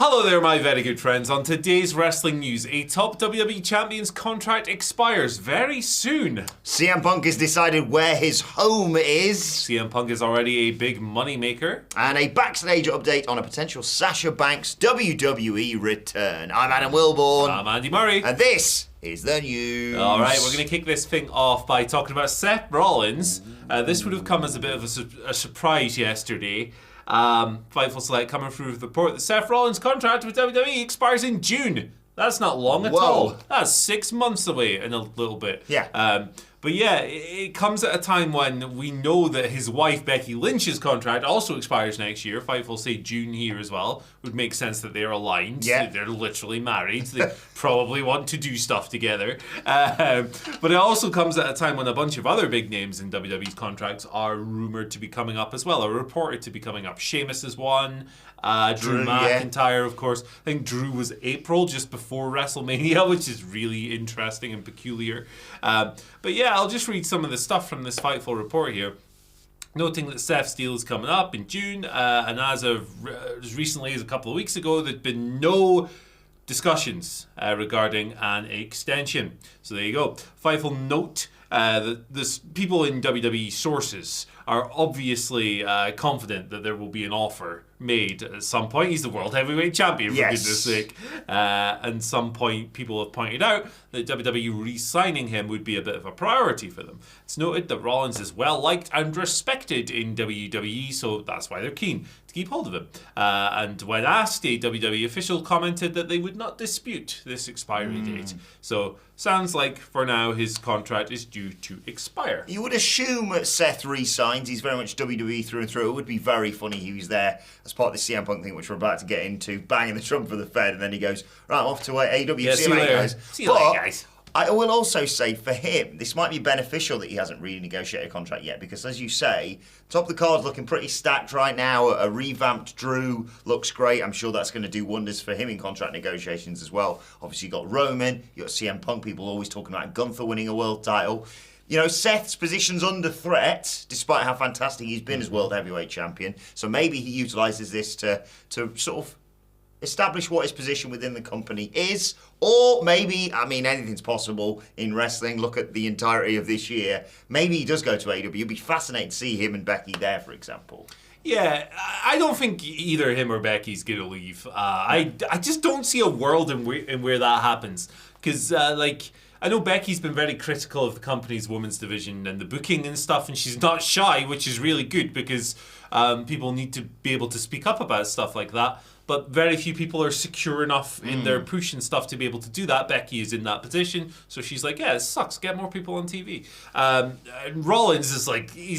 Hello there, my very good friends. On today's wrestling news, a top WWE champion's contract expires very soon. CM Punk has decided where his home is. CM Punk is already a big money maker. And a backstage update on a potential Sasha Banks WWE return. I'm Adam Wilborn. I'm Andy Murray. And this is the news. All right, we're going to kick this thing off by talking about Seth Rollins. This would have come as a bit of a surprise yesterday. Fightful Select coming through with the report that Seth Rollins' contract with WWE expires in June. That's not long at all. That's 6 months away in a little bit. Yeah. But yeah, it comes at a time when we know that his wife Becky Lynch's contract also expires next year. Fightful say June here as well. Would make sense that they're aligned. Yeah. They're literally married. They probably want to do stuff together. But it also comes at a time when a bunch of other big names in WWE's contracts are rumored to be coming up as well, or reported to be coming up. Sheamus is one. Drew McIntyre, of course. I think Drew was April, just before WrestleMania, which is really interesting and peculiar. But yeah, I'll just read some of the stuff from this Fightful report here. Noting that Seth's deal is coming up in June, and as recently as a couple of weeks ago, there'd been no discussions regarding an extension. So there you go. Fightful note that people in WWE sources are obviously confident that there will be an offer made at some point. He's the World Heavyweight Champion, for goodness sake. And some point, people have pointed out that WWE re-signing him would be a bit of a priority for them. It's noted that Rollins is well-liked and respected in WWE, so that's why they're keen to keep hold of him. And when asked, a WWE official commented that they would not dispute this expiry date. So, sounds like, for now, his contract is due to expire. You would assume Seth re-signs. He's very much WWE through and through. It would be very funny he was there as part of the CM Punk thing, which we're about to get into, banging the drum for the Fed, and then he goes, right, I'm off to AEW. Yeah, see you later, guys. See you later, guys. I will also say for him, this might be beneficial that he hasn't renegotiated a contract yet, because as you say, top of the card's looking pretty stacked right now. A revamped Drew looks great. I'm sure that's going to do wonders for him in contract negotiations as well. Obviously, you've got Roman, you've got CM Punk, people always talking about Gunther winning a world title. You know, Seth's position's under threat, despite how fantastic he's been as World Heavyweight Champion. So maybe he utilises this to sort of establish what his position within the company is. Or maybe, I mean, anything's possible in wrestling. Look at the entirety of this year. Maybe he does go to AEW. It'd be fascinating to see him and Becky there, for example. Yeah, I don't think either him or Becky's going to leave. I just don't see a world in where that happens. Because, I know Becky's been very critical of the company's women's division and the booking and stuff, and she's not shy, which is really good because people need to be able to speak up about stuff like that. But very few people are secure enough in their push and stuff to be able to do that. Becky is in that position, so she's like, yeah, it sucks. Get more people on TV. And Rollins is like, he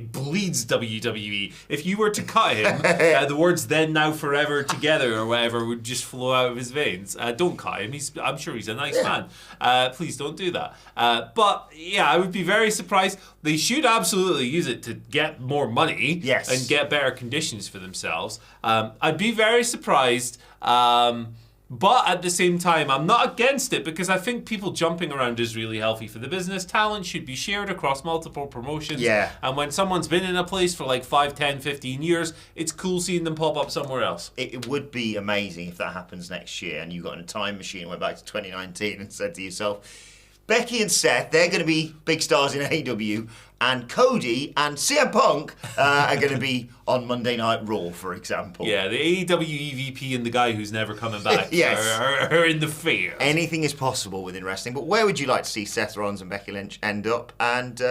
bleeds WWE. If you were to cut him, the words "then, now, forever, together" or whatever would just flow out of his veins. Don't cut him. I'm sure he's a nice man. Please don't do that. But yeah, I would be very surprised. They should absolutely use it to get more money and get better conditions for themselves. I'd be very surprised, but at the same time, I'm not against it because I think people jumping around is really healthy for the business. Talent should be shared across multiple promotions. Yeah. And when someone's been in a place for like 5, 10, 15 years, it's cool seeing them pop up somewhere else. It would be amazing if that happens next year and you got in a time machine and went back to 2019 and said to yourself, Becky and Seth, they're going to be big stars in AEW, and Cody and CM Punk are going to be on Monday Night Raw, for example. Yeah, the AEW EVP and the guy who's never coming back are in the field. Anything is possible within wrestling, but where would you like to see Seth Rollins and Becky Lynch end up, and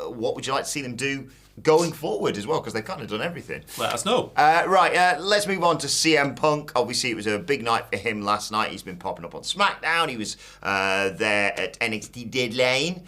what would you like to see them do going forward as well, because they've kind of done everything. Let us know. Let's move on to CM Punk. Obviously, it was a big night for him last night. He's been popping up on SmackDown. He was there at NXT Deadline,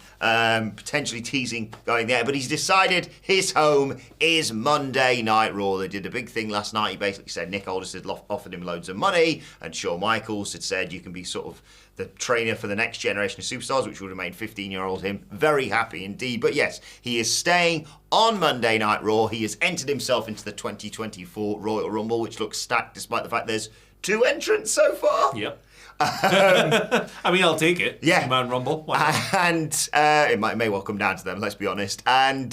potentially teasing going there, but he's decided his home is Monday Night Raw. They did a big thing last night. He basically said Nick Aldis had offered him loads of money, and Shawn Michaels had said you can be sort of the trainer for the next generation of superstars, which would have made 15-year-old him very happy indeed. But yes, he is staying on Monday Night Raw. He has entered himself into the 2024 Royal Rumble, which looks stacked despite the fact there's 2 entrants so far. Yep. I mean, I'll take it. Yeah. 2-man Rumble. And it may well come down to them, let's be honest. And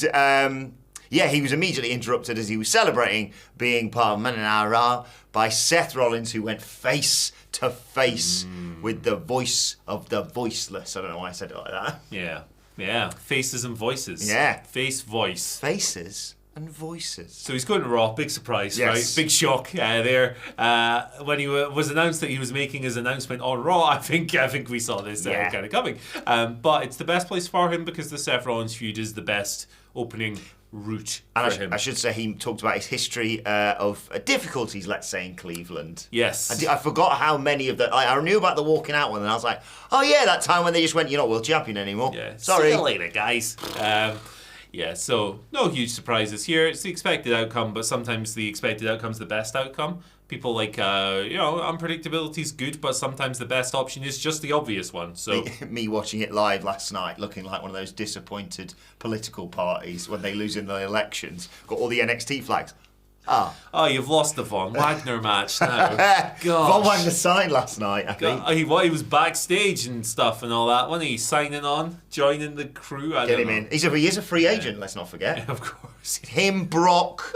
he was immediately interrupted as he was celebrating being part of Monday Night Raw by Seth Rollins, who went face to face with the voice of the voiceless. I don't know why I said it like that. Yeah. Faces and voices. Yeah. Face, voice. Faces and voices. So he's going to Raw. Big surprise, Yes. right? Big shock there. When he was announced that he was making his announcement on Raw, I think we saw this kind of coming. But it's the best place for him because the Seth Rollins feud is the best opening route for him. I should say he talked about his history of difficulties, let's say, in Cleveland. Yes. I forgot how many of the... I knew about the walking out one, and I was like, oh yeah, that time when they just went, you're not world champion anymore. Yeah. Sorry. See you later, guys. So no huge surprises here. It's the expected outcome, but sometimes the expected outcome's the best outcome. People like, unpredictability is good, but sometimes the best option is just the obvious one. So me watching it live last night, looking like one of those disappointed political parties when they lose in the elections, got all the NXT flags. Oh, you've lost the Von Wagner match now. Von Wagner signed last night, I think. He was backstage and stuff and all that. Wasn't he signing on, joining the crew? Get him in. He is a free agent, let's not forget. Yeah, of course. Him, Brock,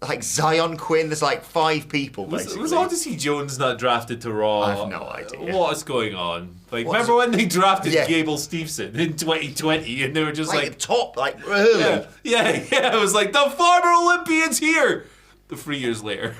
like Zion Quinn, there's like 5 people, basically. Was Odyssey Jones not drafted to Raw? I have no idea. What is going on? Remember when they drafted Gable Steveson in 2020 and they were just like top, early. Yeah, it was like, the former Olympian's here! 3 years later.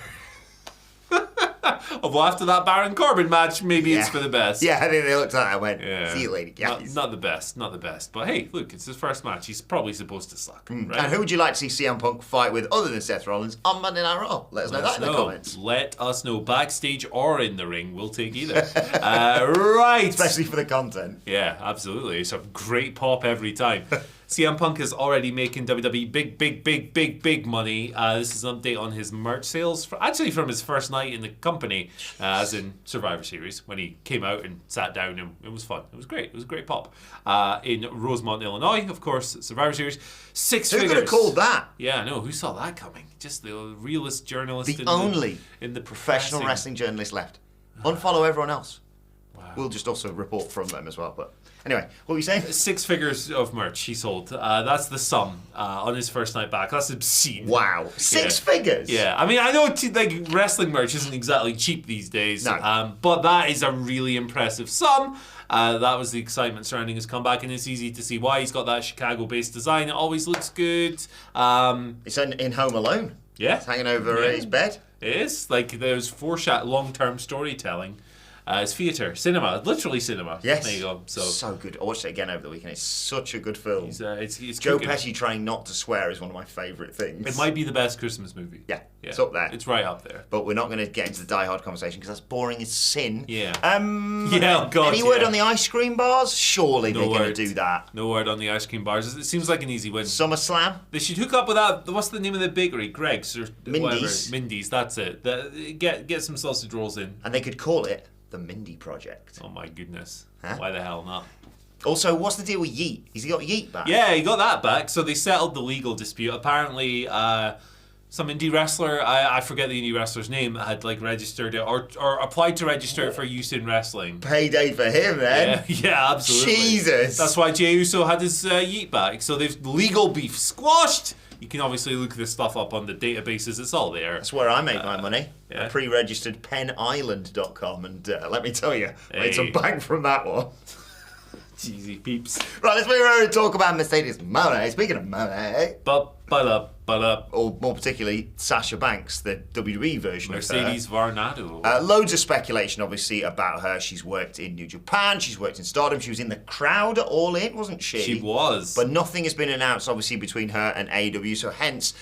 Well, after that Baron Corbin match, maybe it's for the best. Yeah, I think they looked at it and went, see you later, guys. Not the best. But hey, look, it's his first match. He's probably supposed to suck. Right? And who would you like to see CM Punk fight with other than Seth Rollins on Monday Night Raw? Let us know that in the comments. Let us know. Backstage or in the ring. We'll take either. Right. Especially for the content. Yeah, absolutely. It's a great pop every time. CM Punk is already making WWE big money. This is an update on his merch sales, actually from his first night in the company, as in Survivor Series, when he came out and sat down, and it was fun. It was great. It was a great pop. In Rosemont, Illinois, of course, Survivor Series. 6 figures. Who could have called that? Yeah, I know. Who saw that coming? Just the realist journalist. In the professional wrestling journalist left. Unfollow everyone else. Wow. We'll just also report from them as well, but... Anyway, what were you saying? 6 figures of merch he sold. That's the sum on his first night back. That's obscene. Wow. 6 figures? Yeah. I mean, I know wrestling merch isn't exactly cheap these days, but that is a really impressive sum. That was the excitement surrounding his comeback, and it's easy to see why. He's got that Chicago-based design. It always looks good. It's in Home Alone. Yeah. It's hanging over his bed. It is. There's long-term storytelling. It's theatre, cinema, literally cinema. Yes. There you go. So good. I watched it again over the weekend. It's such a good film. It's Joe cooking. Pesci trying not to swear is one of my favourite things. It might be the best Christmas movie. Yeah, it's up there. It's right up there. But we're not going to get into the Die Hard conversation because that's boring as sin. Yeah. Any word on the ice cream bars? Surely they're going to do that. No word on the ice cream bars. It seems like an easy win. SummerSlam? They should hook up with that. What's the name of the bakery? Greg's or Mindy's. Whatever. Mindy's, that's it. Get some sausage rolls in. And they could call it the Mindy Project. Oh my goodness. Huh? Why the hell not? Also, what's the deal with Yeet? Has he got Yeet back? Yeah, he got that back. So they settled the legal dispute. Apparently, some indie wrestler, I forget the indie wrestler's name, had registered it or applied to register it for use in wrestling. Payday for him then. Yeah, absolutely. Jesus. That's why Jey Uso had his Yeet back. So they've legal beef squashed. You can obviously look this stuff up on the databases. It's all there. That's where I make my money. Yeah. I pre-registered penisland.com and let me tell you, I made some bang from that one. Cheesy peeps. Right, let's move over and talk about Mercedes money. Speaking of money. Or more particularly, Sasha Banks, the WWE version Mercedes of her. Varnado. Loads of speculation, obviously, about her. She's worked in New Japan. She's worked in Stardom. She was in the crowd at All In, wasn't she? She was. But nothing has been announced, obviously, between her and AEW. So hence,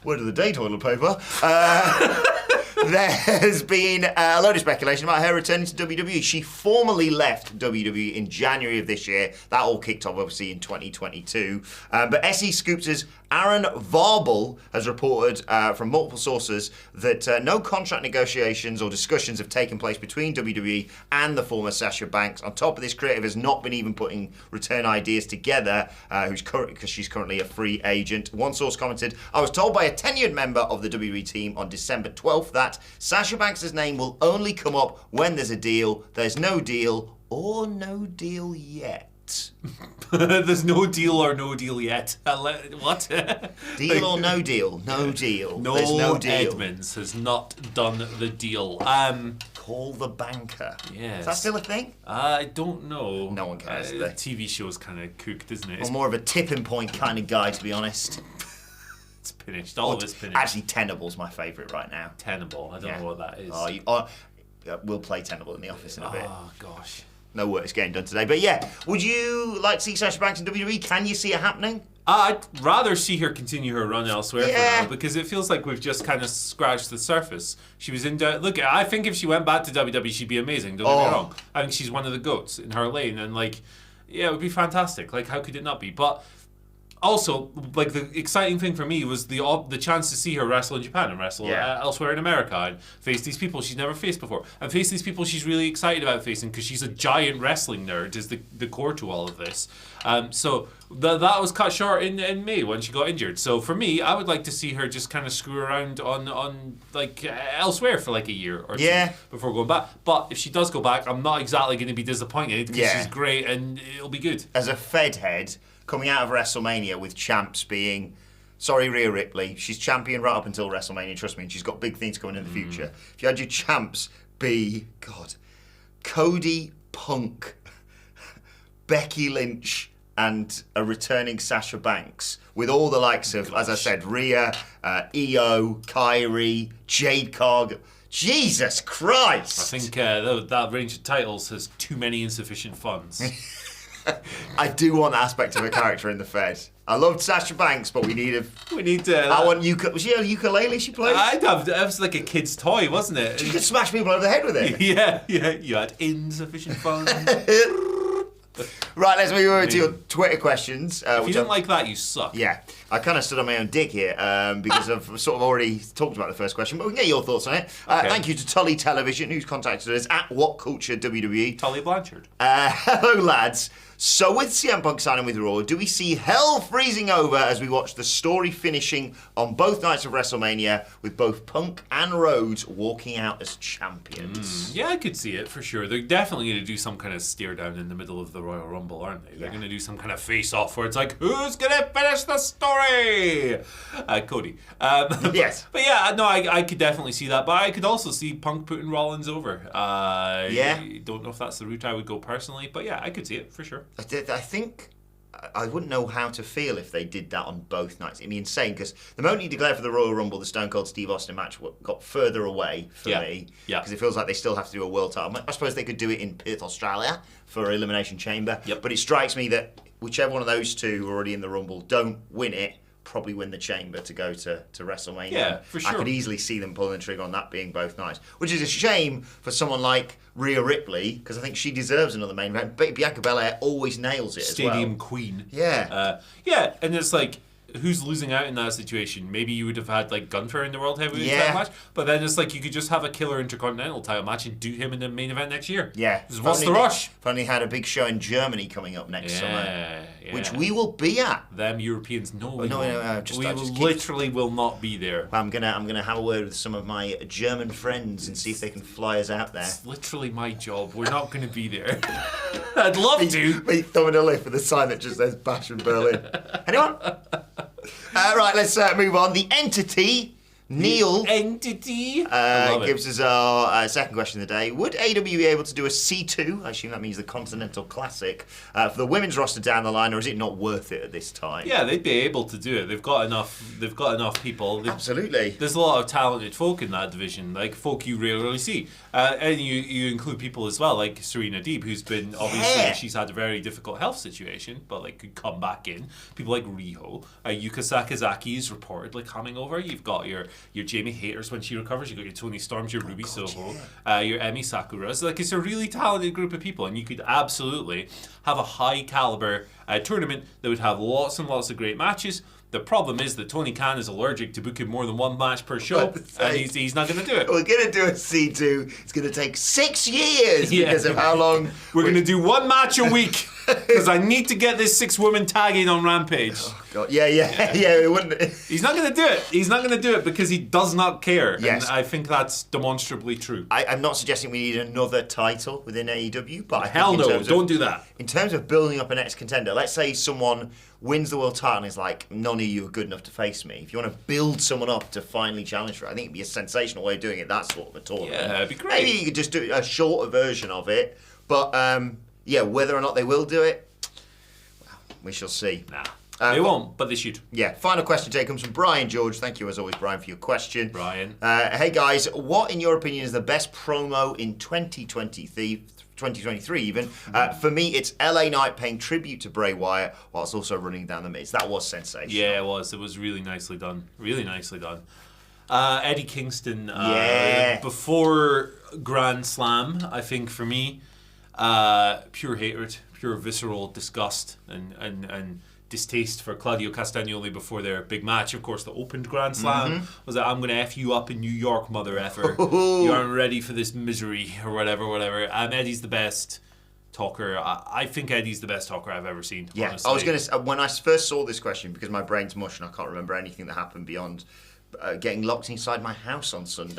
word of the day, toilet paper. There's been a load of speculation about her returning to WWE. She formally left WWE in January of this year. That all kicked off, obviously, in 2022. But SE Scoops' Aaron Varble has reported from multiple sources that no contract negotiations or discussions have taken place between WWE and the former Sasha Banks. On top of this, creative has not been even putting return ideas together, because she's currently a free agent. One source commented, "I was told by a tenured member of the WWE team on December 12th that Sasha Banks' name will only come up when there's a deal. There's no deal or no deal yet." What? There's no deal or no deal yet. What? Deal or no deal? No deal. No, There's no deal. Edmonds has not done the deal. Call the banker. Yes. Is that still a thing? I don't know. No one cares. The TV show's kind of cooked, isn't it? I'm more of a tipping point kind of guy, to be honest. It's finished. All of it's finished. Actually, Tenable's my favourite right now. Tenable. I don't know what that is. We'll play Tenable in the office in a bit. Oh, gosh. No work is getting done today. But yeah, would you like to see Sasha Banks in WWE? Can you see it happening? I'd rather see her continue her run elsewhere for Yeah. now, because it feels like we've just kind of scratched the surface. She was in... Look, I think if she went back to WWE, she'd be amazing. Don't get me wrong. I think she's one of the GOATs in her lane, and, like, yeah, it would be fantastic. Like, how could it not be? But... Also, like, the exciting thing for me was the chance to see her wrestle in Japan and wrestle elsewhere in America and face these people she's never faced before. And face these people she's really excited about facing, because she's a giant wrestling nerd, is the core to all of this. So that was cut short in May when she got injured. So for me, I would like to see her just kind of screw around on like elsewhere for like a year or two before going back. But if she does go back, I'm not exactly going to be disappointed, because she's great and it'll be good. As a Fed head, coming out of WrestleMania with champs being, sorry, Rhea Ripley, she's champion right up until WrestleMania, trust me, and she's got big things coming in the future. If you had your champs be, Cody, Punk, Becky Lynch, and a returning Sasha Banks, with all the likes of, as I said, Rhea, Io, Kyrie, Jade Cargill. Jesus Christ! I think that range of titles has too many insufficient funds. I do want that aspect of a character in the Fed. I loved Sasha Banks, but we need to. I want was she a ukulele she played? It was like a kid's toy, wasn't it? She could smash people over the head with it. Yeah. You had insufficient funds. Right, let's move over to your Twitter questions. If you didn't like that, you suck. Yeah, I kind of stood on my own dick here because I've sort of already talked about the first question, but we can get your thoughts on it. Okay. Thank you to Tully Television, who's contacted us at WhatCulture WWE. Tully Blanchard. Hello, lads. So with CM Punk signing with Raw, do we see hell freezing over as we watch the story finishing on both nights of WrestleMania with both Punk and Rhodes walking out as champions? Yeah, I could see it for sure. They're definitely going to do some kind of stare down in the middle of the Royal Rumble, aren't they? They're going to do some kind of face-off where it's like, who's going to finish the story? Cody. Yes. But yeah, no, I could definitely see that. But I could also see Punk putting Rollins over. I don't know if that's the route I would go personally, but yeah, I could see it for sure. I think I wouldn't know how to feel if they did that on both nights. It'd be insane, because the moment you declare for the Royal Rumble, the Stone Cold Steve Austin match got further away for me. Yeah. Because it feels like they still have to do a world title. I suppose they could do it in Perth, Australia for Elimination Chamber. Yep. But it strikes me that whichever one of those two who are already in the Rumble don't win it, probably win the Chamber to go to WrestleMania. Yeah, for sure. I could easily see them pulling the trigger on that being both nights, which is a shame for someone like Rhea Ripley, because I think she deserves another main event. But Bianca Belair always nails it as well. Stadium Queen. Yeah. And it's like, who's losing out in that situation? Maybe you would have had like Gunther in the World Heavyweight title match, but then it's like you could just have a killer Intercontinental title match and do him in the main event next year. Yeah. What's the rush? Finally had a big show in Germany coming up next summer, which we will be at. Them Europeans, no, we literally will not be there. I'm gonna have a word with some of my German friends and see if they can fly us out there. It's literally my job. We're not going to be there. I'd love to. Me throwing a lift with a sign that just says Bash in Berlin. Anyone? Right, let's move on. The Entity, Neil, gives us our second question of the day. Would AEW be able to do a C2, I assume that means the Continental Classic, for the women's roster down the line, or is it not worth it at this time? Yeah, they'd be able to do it. They've got enough people. Absolutely. There's a lot of talented folk in that division, like folk you rarely see. And you include people as well, like Serena Deeb, who's been, obviously, she's had a very difficult health situation, but like could come back in. People like Riho. Yuka Sakazaki is reportedly coming over. You've got your Jamie Hayters when she recovers. You've got your Toni Storms, your Ruby Soho, your Emi Sakuras. Like, it's a really talented group of people, and you could absolutely have a high caliber tournament that would have lots and lots of great matches. The problem is that Tony Khan is allergic to booking more than one match per show, and he's not going to do it. We're going to do a C2. It's going to take 6 years because of how long... We're going to do one match a week. because I need to get this 6-woman tag in on Rampage. Oh, God. Yeah. It wouldn't. He's not going to do it. He's not going to do it because he does not care. Yes. And I think that's demonstrably true. I'm not suggesting we need another title within AEW, but I Hell think no, don't do that. In terms of building up an ex-contender, let's say someone wins the world title and is like, none of you are good enough to face me. If you want to build someone up to finally challenge for it, I think it'd be a sensational way of doing it, that sort of a tournament. Yeah, it'd be great. Maybe you could just do a shorter version of it, but whether or not they will do it, well, we shall see. Nah, they won't, but they should. Yeah, final question today comes from Brian George. Thank you as always, Brian, for your question. Brian. Hey guys, what in your opinion is the best promo in 2023 even? For me, it's LA Knight paying tribute to Bray Wyatt whilst also running down the Miz. That was sensational. Yeah, it was. It was really nicely done. Really nicely done. Eddie Kingston, before Grand Slam, I think for me, pure hatred, pure visceral disgust and distaste for Claudio Castagnoli before their big match. Of course, the opened Grand Slam was that I'm going to F you up in New York, mother effer. You aren't ready for this misery or whatever. Eddie's the best talker. I think Eddie's the best talker I've ever seen. Yeah, honestly. I was going to, when I first saw this question, because my brain's mush and I can't remember anything that happened beyond getting locked inside my house on Sunday.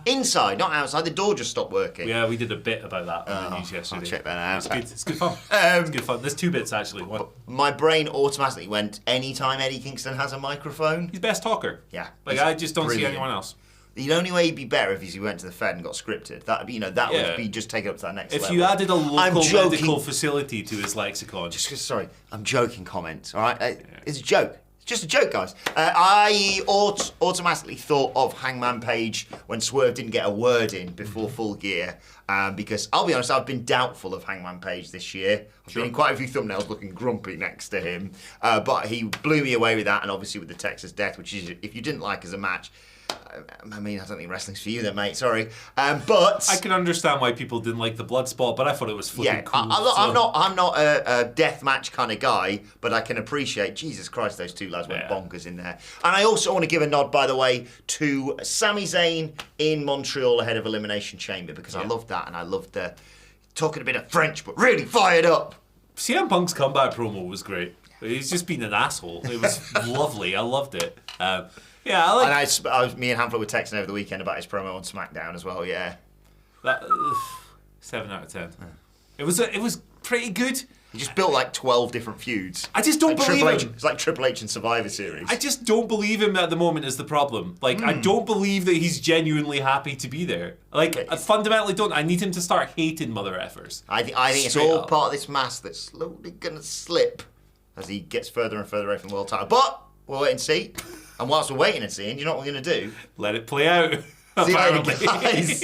Inside, not outside. The door just stopped working. Yeah, we did a bit about that on the news yesterday. I'll check that out. It's good fun. It's good fun. There's 2 bits actually. One. My brain automatically went, anytime Eddie Kingston has a microphone. He's best talker. Yeah. I just don't brilliant. see anyone else. The only way he'd be better if he went to the Fed and got scripted. That would be, would be just take it up to that next level. If you added a local medical facility to his lexicon. Sorry, I'm joking comments, all right? It's a joke. It's just a joke, guys. I automatically thought of Hangman Page when Swerve didn't get a word in before Full Gear, because I'll be honest, I've been doubtful of Hangman Page this year. I've been in quite a few thumbnails looking grumpy next to him, but he blew me away with that, and obviously with the Texas Death, which is, if you didn't like as a match, I mean, I don't think wrestling's for you then, mate. Sorry, but I can understand why people didn't like the blood spot, but I thought it was flipping cool. I'm not a death match kind of guy, but I can appreciate. Jesus Christ, those 2 lads went bonkers in there. And I also want to give a nod, by the way, to Sami Zayn in Montreal ahead of Elimination Chamber, because I loved that, and I loved the talking a bit of French, but really fired up. CM Punk's comeback promo was great. He's just been an asshole. It was lovely. I loved it. Yeah, I like. And me and Hamlet were texting over the weekend about his promo on SmackDown as well. Yeah, 7 out of 10. It was pretty good. He just built like 12 different feuds. I just don't believe him. It's like Triple H in Survivor Series. I just don't believe him at the moment is the problem. I don't believe that he's genuinely happy to be there. I fundamentally don't. I need him to start hating mother effers. I think it's all part of this mask that's slowly going to slip as he gets further and further away from the world title. But we'll wait and see. And whilst we're waiting and seeing, you know what we're going to do? Let it play out. See you later, guys.